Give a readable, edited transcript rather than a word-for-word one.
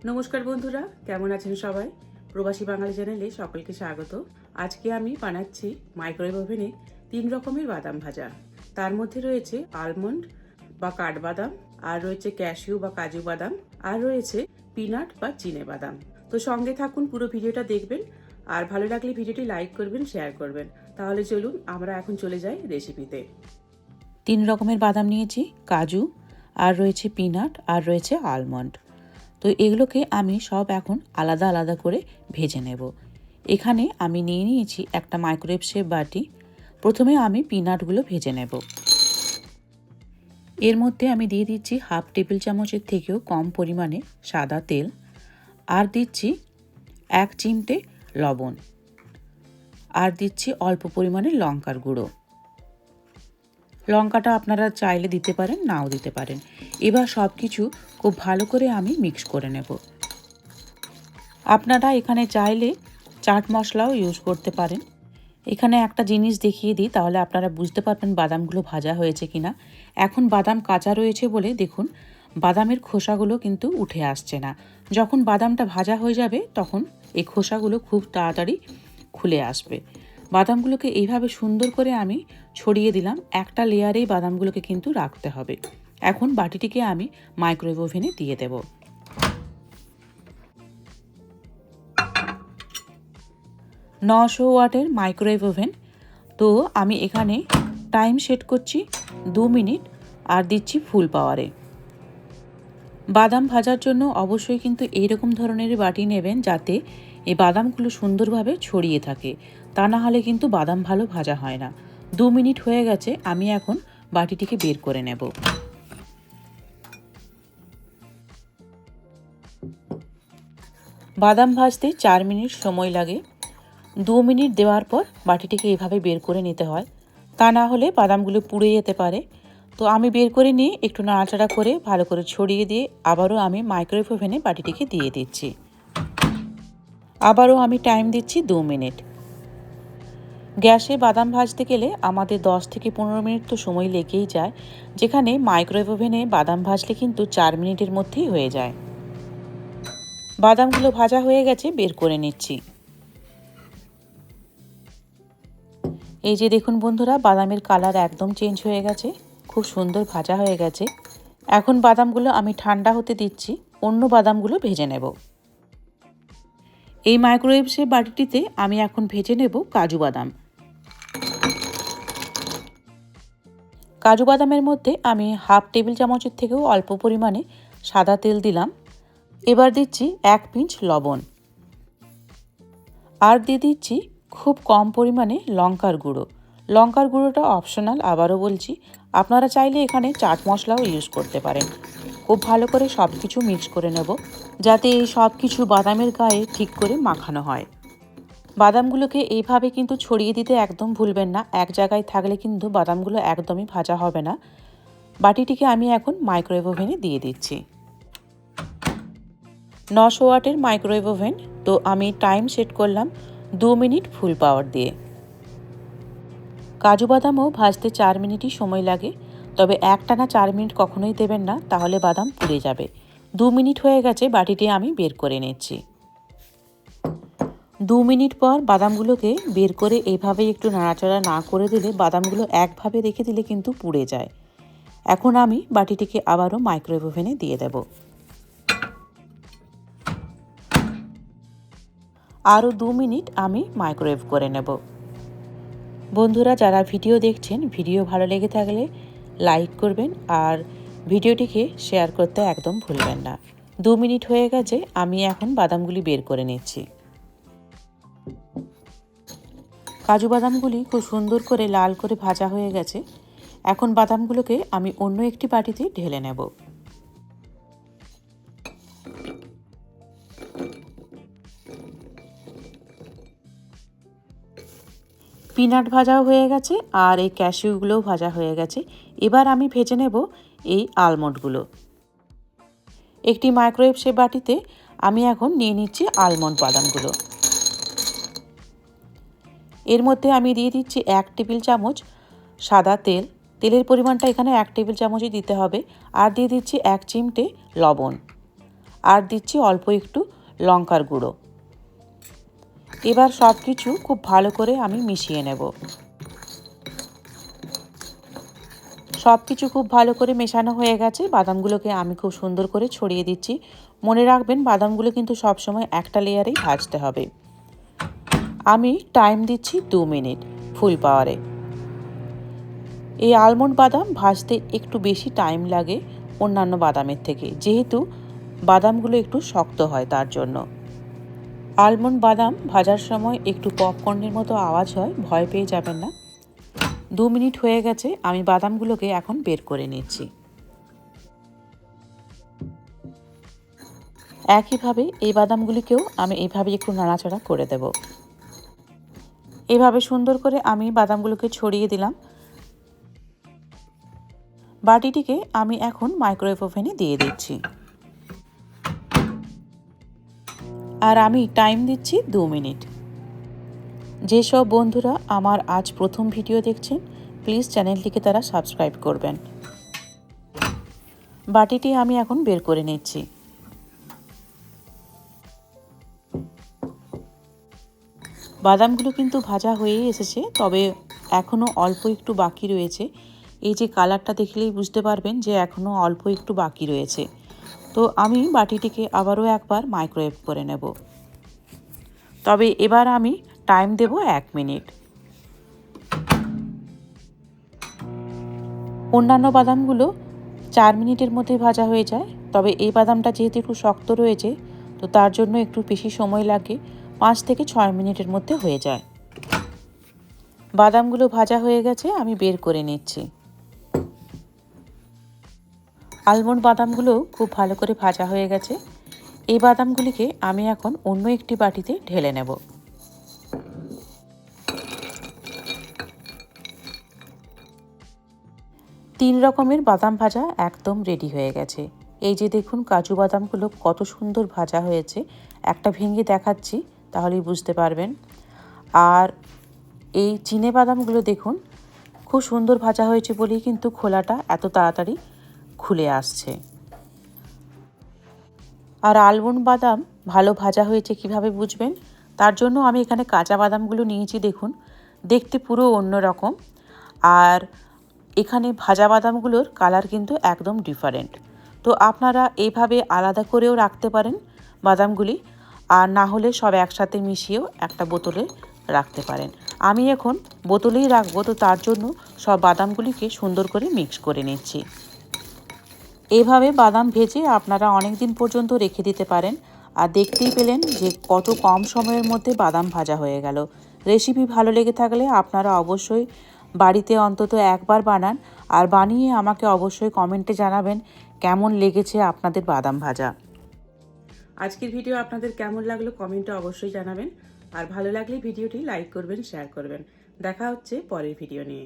নমস্কার বন্ধুরা, কেমন আছেন সবাই? প্রবাসী বাঙালি চ্যানেলে সকলকে স্বাগত। আজকে আমি বানাচ্ছি মাইক্রোওয়েভ ওভেনে 3 রকমের বাদাম ভাজা। তার মধ্যে রয়েছে আলমন্ড বা কাঠবাদাম, আর রয়েছে ক্যাশিউ বা কাজু বাদাম, আর রয়েছে পিনাট বা চিনে বাদাম। তো সঙ্গে থাকুন, পুরো ভিডিওটা দেখবেন, আর ভালো লাগলে ভিডিওটি লাইক করবেন, শেয়ার করবেন। তাহলে চলুন আমরা এখন চলে যাই রেসিপিতে। 3 রকমের বাদাম নিয়েছি, কাজু, আর রয়েছে পিনাট, আর রয়েছে আলমন্ড। তো এগুলোকে আমি সব এখন আলাদা আলাদা করে ভেজে নেব। এখানে আমি নিয়ে নিয়েছি একটা মাইক্রোওয়েভ শেপ বাটি। প্রথমে আমি পিনাটগুলো ভেজে নেব। এর মধ্যে আমি দিয়ে দিচ্ছি হাফ টেবিল চামচের থেকেও কম পরিমাণে সাদা তেল, আর দিচ্ছি 1 চিমটে লবণ, আর দিচ্ছি অল্প পরিমাণে লঙ্কার গুঁড়ো। লঙ্কাটা আপনারা চাইলে দিতে পারেন, নাও দিতে পারেন। এবার সব কিছু খুব ভালো করে আমি মিক্স করে নেব। আপনারা এখানে চাইলে চাট মশলাও ইউজ করতে পারেন। এখানে একটা জিনিস দেখিয়ে দিই, তাহলে আপনারা বুঝতে পারবেন বাদামগুলো ভাজা হয়েছে কিনা। এখন বাদাম কাঁচা রয়েছে বলে দেখুন বাদামের খোসাগুলো কিন্তু উঠে আসছে না। যখন বাদামটা ভাজা হয়ে যাবে তখন এই খোসাগুলো খুব তাড়াতাড়ি খুলে আসবে। বাদামগুলোকে এইভাবে সুন্দর করে আমি ছড়িয়ে দিলাম। একটা লেয়ারেই বাদামগুলোকে কিন্তু রাখতে হবে। এখন বাটিটিকে আমি মাইক্রোওয়েভ ওভেনে দিয়ে দেব। নশো ওয়াটের মাইক্রোওয়েভ ওভেন। তো আমি এখানে টাইম সেট করছি 2 মিনিট, আর দিচ্ছি ফুল পাওয়ারে। বাদাম ভাজার জন্য অবশ্যই কিন্তু এইরকম ধরনের বাটি নেবেন, যাতে এই বাদামগুলো সুন্দরভাবে ছড়িয়ে থাকে। তা না হলে কিন্তু বাদাম ভালো ভাজা হয় না। 2 মিনিট হয়ে গেছে, আমি এখন বাটিটিকে বের করে নেব। বাদাম ভাজতে 4 মিনিট সময় লাগে। 2 মিনিট দেওয়ার পর বাটিটিকে এভাবে বের করে নিতে হয়, তা না হলে বাদামগুলো পুড়ে যেতে পারে। তো আমি বের করে নিয়ে একটু নাড়াচাড়া করে ভালো করে ছড়িয়ে দিয়ে আবারও আমি মাইক্রোওয়েভ ওভেনে বাটিটিকে দিয়ে দিচ্ছি। আবারও আমি টাইম দিচ্ছি 2 মিনিট। গ্যাসে বাদাম ভাজতে গেলে আমাদের 10 থেকে 15 মিনিট তো সময় লেগেই যায়, যেখানে মাইক্রোওয়েভ ওভেনে বাদাম ভাজলে কিন্তু 4 মিনিটের মধ্যেই হয়ে যায়। বাদামগুলো ভাজা হয়ে গেছে, বের করে নিচ্ছি। এই যে দেখুন বন্ধুরা, বাদামের কালার একদম চেঞ্জ হয়ে গেছে, খুব সুন্দর ভাজা হয়ে গেছে। এখন বাদামগুলো আমি ঠান্ডা হতে দিচ্ছি, অন্য বাদামগুলো ভেজে নেব। এই মাইক্রোওয়েভ শেপ বাটিটিতে আমি এখন ভেজে নেব কাজু বাদাম। কাজু বাদামের মধ্যে আমি হাফ টেবিল চামচের থেকেও অল্প পরিমাণে সাদা তেল দিলাম। এবার দিচ্ছি 1 পিঞ্চ লবণ, আর দিয়ে দিচ্ছি খুব কম পরিমাণে লঙ্কার গুঁড়ো। লঙ্কার গুঁড়োটা অপশনাল, আবারও বলছি, আপনারা চাইলে এখানে চাট মশলাও ইউজ করতে পারেন। খুব ভালো করে সব কিছু মিক্স করে নেব, যাতে এই সব কিছু বাদামের গায়ে ঠিক করে মাখানো হয়। বাদামগুলোকে এইভাবে কিন্তু ছড়িয়ে দিতে একদম ভুলবেন না, এক জায়গায় থাকলে কিন্তু বাদামগুলো একদমই ভাজা হবে না। বাটিটিকে আমি এখন মাইক্রোওয়েভ ওভেনে দিয়ে দিচ্ছি। 900 ওয়াটের মাইক্রোওয়েভ ওভেন। তো আমি টাইম সেট করলাম 2 মিনিট ফুল পাওয়ার দিয়ে। কাজু বাদামও ভাজতে 4 মিনিটই সময় লাগে, তবে একটানা 4 মিনিট কখনোই দেবেন না, তাহলে বাদাম পুড়ে যাবে। 2 মিনিট হয়ে গেছে, বাটিটি আমি বের করে নিচ্ছি। 2 মিনিট পর বাদামগুলোকে বের করে এইভাবে একটু নাড়াচাড়া না করে দিলে, বাদামগুলো একভাবে রেখে দিলে কিন্তু পুড়ে যায়। এখন আমি বাটিটিকে আবারও মাইক্রোওয়েভ ওভেনে দিয়ে দেব। আরও 2 মিনিট আমি মাইক্রোওয়েভ করে নেব। বন্ধুরা, যারা ভিডিও দেখছেন, ভিডিও ভালো লেগে থাকলে লাইক করবেন, আর ভিডিওটিকে শেয়ার করতে একদম ভুলবেন না। 2 মিনিট হয়ে গেছে, আমি এখন বাদামগুলি বের করে নিচ্ছি। কাজু বাদামগুলি খুব সুন্দর করে লাল করে ভাজা হয়ে গেছে। এখন বাদামগুলোকে আমি অন্য একটি বাটিতে ঢেলে নেব। পিনাট ভাজাও হয়ে গেছে, আর এই ক্যাশিউগুলোও ভাজা হয়ে গেছে। এবার আমি ভেজে নেব এই আলমন্ডগুলো। একটি মাইক্রোওয়েভ শেপ বাটিতে আমি এখন নিয়ে নিচ্ছি আলমন্ড বাদামগুলো। এর মধ্যে আমি দিয়ে দিচ্ছি 1 টেবিল চামচ সাদা তেল। তেলের পরিমাণটা এখানে 1 টেবিল চামচই দিতে হবে। আর দিয়ে দিচ্ছি 1 চিমটে লবণ, আর দিচ্ছি অল্প একটু লঙ্কার গুঁড়ো। এবার সব কিছু খুব ভালো করে আমি মিশিয়ে নেব। সব কিছু খুব ভালো করে মেশানো হয়ে গেছে। বাদামগুলোকে আমি খুব সুন্দর করে ছড়িয়ে দিচ্ছি। মনে রাখবেন বাদামগুলো কিন্তু সবসময় একটা লেয়ারেই ভাজতে হবে। আমি টাইম দিচ্ছি 2 মিনিট ফুল পাওয়ারে। এই আলমন্ড বাদাম ভাজতে একটু বেশি টাইম লাগে অন্যান্য বাদামের থেকে, যেহেতু বাদামগুলো একটু শক্ত হয় তার জন্য। আলমন্ড বাদাম ভাজার সময় একটু পপকর্নের মতো আওয়াজ হয়, ভয় পেয়ে যাবেন না। 2 মিনিট হয়ে গেছে, আমি বাদামগুলোকে এখন বের করে নিচ্ছি। একইভাবে এই বাদামগুলিকেও আমি এইভাবে একটু নাড়াচাড়া করে দেব। এভাবে সুন্দর করে আমি বাদামগুলোকে ছড়িয়ে দিলাম। বাটিটিকে আমি এখন মাইক্রোওয়েভ ওভেনে দিয়ে দিচ্ছি। আর আমি টাইম দিচ্ছি 2 মিনিট। যেসব বন্ধুরা আমার আজ প্রথম ভিডিও দেখছেন, প্লিজ চ্যানেলটিকে তারা সাবস্ক্রাইব করবেন। বাটিটি আমি এখন বের করে নিচ্ছি। বাদামগুলো কিন্তু ভাজা হয়েই এসেছে, তবে এখনও অল্প একটু বাকি রয়েছে। এই যে কালারটা দেখলেই বুঝতে পারবেন যে এখনও অল্প একটু বাকি রয়েছে। তো আমি বাটিটিকে আবারও একবার মাইক্রোওয়েভ করে নেব। তবে এবার আমি টাইম দেব 1 মিনিট। অন্যান্য বাদামগুলো 4 মিনিটের মধ্যে ভাজা হয়ে যায়, তবে এই বাদামটা যেহেতু একটু শক্ত রয়েছে, তো তার জন্য একটু বেশি সময় লাগে। 5 থেকে 6 মিনিটের মধ্যে হয়ে যায়। বাদামগুলো ভাজা হয়ে গেছে, আমি বের করে নিচ্ছি। আলমন্ড বাদামগুলো খুব ভালো করে ভাজা হয়ে গেছে। এই বাদামগুলিকে আমি এখন অন্য একটি বাটিতে ঢেলে নেব। তিন রকমের বাদাম ভাজা একদম রেডি হয়ে গেছে। এই যে দেখুন কাজু বাদামগুলো কত সুন্দর ভাজা হয়েছে। একটা ভেঙে দেখাচ্ছি, তাহলেই বুঝতে পারবেন। আর এই চিনে বাদামগুলো দেখুন খুব সুন্দর ভাজা হয়েছে বলেই কিন্তু খোলাটা এত তাড়াতাড়ি খুলে আসছে। আর আলমন্ড বাদাম ভালো ভাজা হয়েছে কিভাবে বুঝবেন? তার জন্য আমি এখানে কাঁচা বাদামগুলো নিয়েছি, দেখুন দেখতে পুরো অন্য রকম। আর এখানে ভাজা বাদামগুলোর কালার কিন্তু একদম ডিফারেন্ট। তো আপনারা এইভাবে আলাদা করেও রাখতে পারেন বাদামগুলি, আর না হলে সব একসাথে মিশিয়েও একটা বোতলে রাখতে পারেন। আমি এখন বোতলেই রাখবো, তো তার জন্য সব বাদামগুলিকে সুন্দর করে মিক্স করে নিচ্ছি। এইভাবে বাদাম ভেজে আপনারা অনেক দিন পর্যন্ত রেখে দিতে পারেন। আর দেখতেই পেলেন যে কত কম সময়ের মধ্যে বাদাম ভাজা হয়ে গেল। রেসিপি ভালো লেগে থাকলে আপনারা অবশ্যই বাড়িতে অন্তত একবার বানান, আর বানিয়ে আমাকে অবশ্যই কমেন্টে জানাবেন কেমন লেগেছে আপনাদের বাদাম ভাজা। আজকের ভিডিও আপনাদের কেমন লাগলো কমেন্টে অবশ্যই জানাবেন। আর ভালো লাগলে ভিডিওটি লাইক করবেন, শেয়ার করবেন। দেখা হচ্ছে পরের ভিডিও নিয়ে।